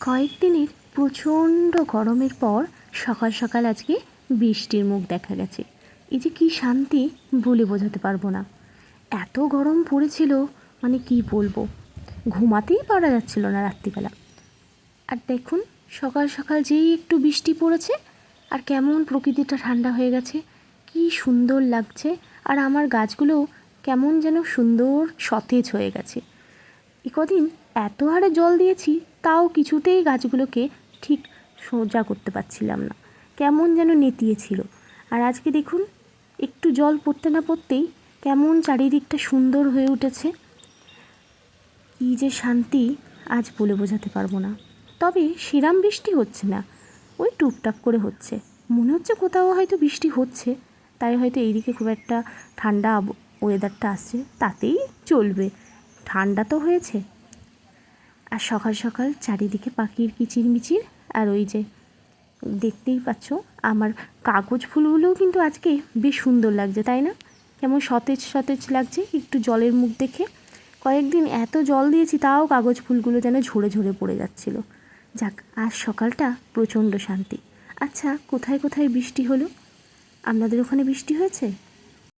কয়েকদিনের প্রচণ্ড গরমের পর সকাল সকাল আজকে বৃষ্টির মুখ দেখা গেছে। এই যে কী শান্তি বলে বোঝাতে পারবো না। এত গরম পড়েছিল, মানে কি বলবো, ঘুমাতেই পারা যাচ্ছিল না রাত্রিবেলা। আর দেখুন, সকাল সকাল যেই একটু বৃষ্টি পড়েছে আর কেমন প্রকৃতিটা ঠান্ডা হয়ে গেছে, কি সুন্দর লাগছে। আর আমার গাছগুলোও কেমন যেন সুন্দর সতেজ হয়ে গেছে। কদিন এত হারে জল দিয়েছি, তাও কিছুতেই গাছগুলোকে ঠিক সোজা করতে পারছিলাম না, কেমন যেন নেতিয়েছিল। আর আজকে দেখুন, একটু জল পড়তে না পড়তেই কেমন চারিদিকটা সুন্দর হয়ে উঠেছে। কী যে শান্তি আজ বলে বোঝাতে পারবো না। তবে সেরাম বৃষ্টি হচ্ছে না, ওই টুপটাপ করে হচ্ছে। মনে হচ্ছে কোথাও হয়তো বৃষ্টি হচ্ছে, তাই হয়তো এইদিকে খুব একটা ঠান্ডা ওয়েদারটা আসছে, তাতেই চলবে। ঠান্ডা তো হয়েছে। আর সকাল সকাল চারিদিকে পাখির কিচিরমিচির। আর ওই যে দেখতেই পাচ্ছ, আমার কাগজ ফুলগুলোও কিন্তু আজকে বেশ সুন্দর লাগছে, তাই না? কেমন সতেজ সতেজ লাগছে একটু জলের মুখ দেখে। কয়েকদিন এত জল দিয়েছি, তাও কাগজ ফুলগুলো যেন ঝরে ঝরে পড়ে যাচ্ছিল। যাক, আজ সকালটা প্রচণ্ড শান্তি। আচ্ছা, কোথায় কোথায় বৃষ্টি হলো? আপনাদের ওখানে বৃষ্টি হয়েছে?